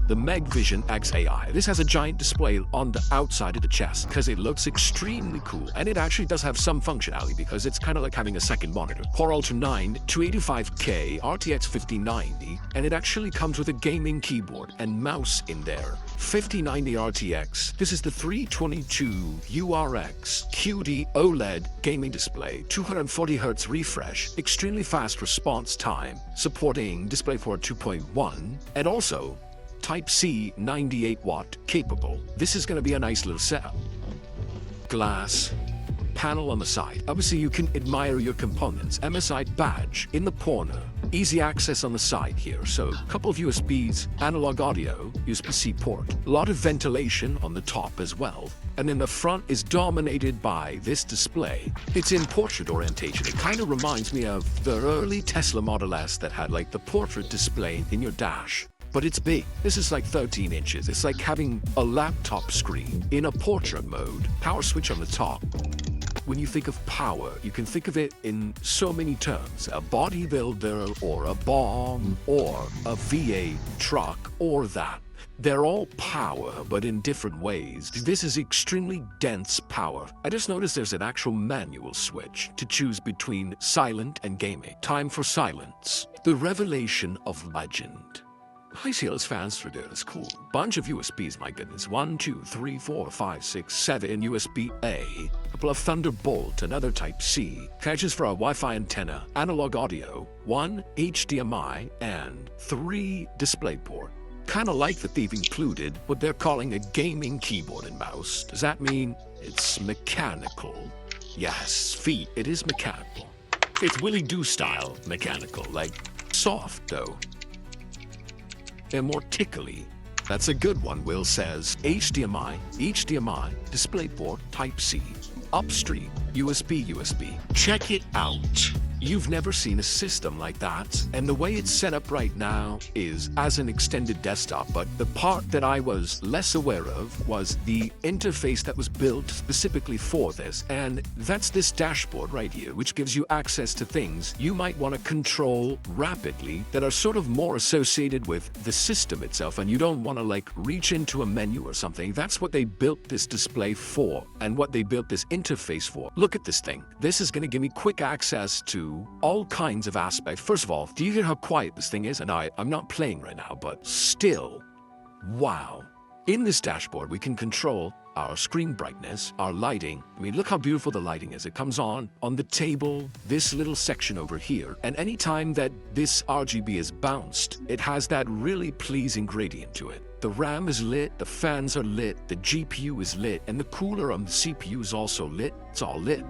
the Meg Vision XAI. This has a giant display on the outside of the chest because it looks extremely cool, and it actually does have some functionality because it's kind of like having a second monitor. Core Ultra 9 285K RTX 5090, and it actually comes with a gaming keyboard and mouse in there. 5090 RTX. This is the 322 URX QD OLED gaming display, 240Hz refresh, extremely fast response time, supporting DisplayPort 2.1, and also Type-C 98-watt capable. This is going to be a nice little setup. Glass panel on the side. Obviously, you can admire your components. MSI badge in the corner. Easy access on the side here. So, a couple of USBs, analog audio, USB-C port. A lot of ventilation on the top as well. And then the front is dominated by this display. It's in portrait orientation. It kind of reminds me of the early Tesla Model S that had like the portrait display in your dash. But it's big. This is like 13 inches. It's like having a laptop screen in a portrait mode. Power switch on the top. When you think of power, you can think of it in so many terms. A bodybuilder, or a bomb, or a V8 truck, or that. They're all power, but in different ways. This is extremely dense power. I just noticed there's an actual manual switch to choose between silent and gaming. Time for silence. The revelation of legend. High Seals fans for this. Cool. Bunch of USBs, my goodness. 1, 2, 3, 4, 5, 6, 7 USB-A. Couple of Thunderbolt, another Type-C. Catches for a Wi-Fi antenna. Analog audio. 1 HDMI and 3 DisplayPort. Kinda like that they've included what they're calling a gaming keyboard and mouse. Does that mean it's mechanical? Yes, feet, it is mechanical. It's Willy Do style mechanical, like soft though. And more tickly. That's a good one, Will says. HDMI, DisplayPort, Type-C, upstream, USB. Check it out. You've never seen a system like that, and the way it's set up right now is as an extended desktop, but the part that I was less aware of was the interface that was built specifically for this, and that's this dashboard right here, which gives you access to things you might want to control rapidly that are sort of more associated with the system itself, and you don't want to like reach into a menu or something. That's what they built this display for, and what they built this interface for. Look at this thing. This is going to give me quick access to all kinds of aspects. First of all, do you hear how quiet this thing is? And I'm not playing right now, but still, wow. In this dashboard, we can control our screen brightness, our lighting. I mean, look how beautiful the lighting is. It comes on the table, this little section over here. And anytime that this RGB is bounced, it has that really pleasing gradient to it. The RAM is lit, the fans are lit, the GPU is lit, and the cooler on the CPU is also lit. It's all lit.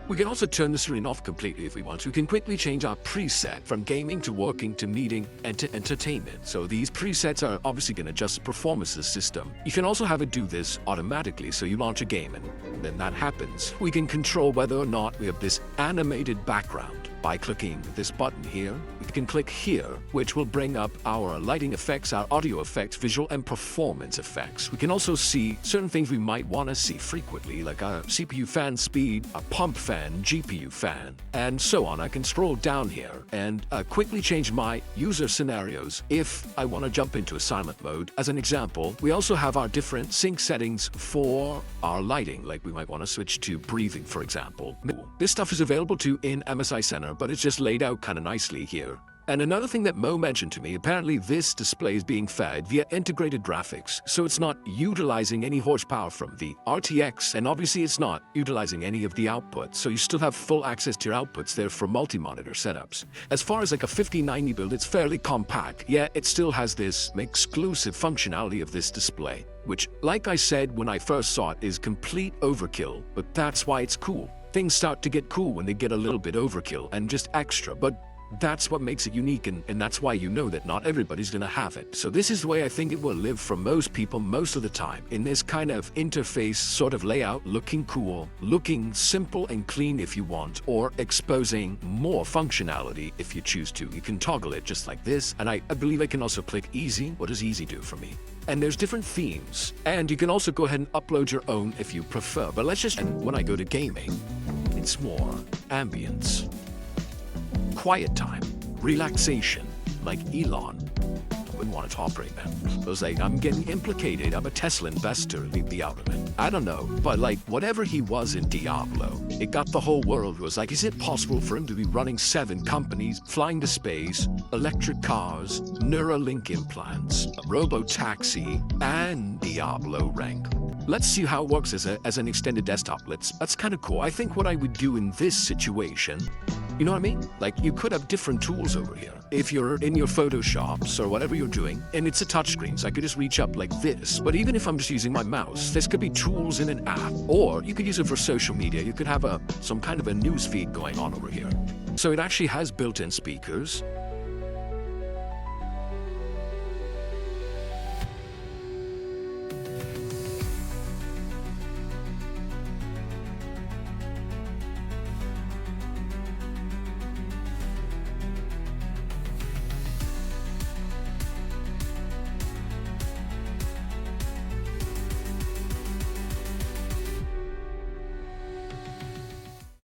We can also turn the screen off completely if we want to. We can quickly change our preset from gaming to working to meeting and to entertainment. So these presets are obviously going to adjust the performance of the system. You can also have it do this automatically, so you launch a game and then that happens. We can control whether or not we have this animated background by clicking this button here. We can click here, which will bring up our lighting effects, our audio effects, visual and performance effects. We can also see certain things we might want to see frequently, like a CPU fan speed, a pump fan, GPU fan, and so on. I can scroll down here and quickly change my user scenarios if I want to jump into a silent mode. As an example, we also have our different sync settings for our lighting, like we might want to switch to breathing, for example. This stuff is available too in MSI Center, but it's just laid out kind of nicely here. And another thing that Mo mentioned to me, apparently this display is being fed via integrated graphics, so it's not utilizing any horsepower from the RTX, and obviously it's not utilizing any of the outputs, so you still have full access to your outputs there for multi-monitor setups. As far as like a 5090 build, it's fairly compact, yet it still has this exclusive functionality of this display, which, like I said when I first saw it, is complete overkill, but that's why it's cool. Things start to get cool when they get a little bit overkill and just extra, but that's what makes it unique, and that's why you know that not everybody's gonna have it. So this is the way I think it will live for most people most of the time, in this kind of interface sort of layout, looking cool, looking simple and clean if you want, or exposing more functionality if you choose to. You can toggle it just like this, and I believe I can also click easy. What does easy do for me? And there's different themes, and you can also go ahead and upload your own if you prefer. But let's just, and when I go to gaming, it's more ambience, quiet time, relaxation, like Elon. wouldn't want to operate them. I was like, I'm getting implicated. I'm a Tesla investor. Leave me out of it. I don't know, but like whatever he was in Diablo, it got the whole world was like, is it possible for him to be running 7 companies, flying to space, electric cars, Neuralink implants, robo-taxi, and Diablo rank? Let's see how it works as an extended desktop. That's kind of cool. I think what I would do in this situation, you know what I mean? Like you could have different tools over here. If you're in your Photoshops or whatever you're doing, and it's a touchscreen, so I could just reach up like this. But even if I'm just using my mouse, this could be tools in an app, or you could use it for social media. You could have some kind of a news feed going on over here. So it actually has built-in speakers.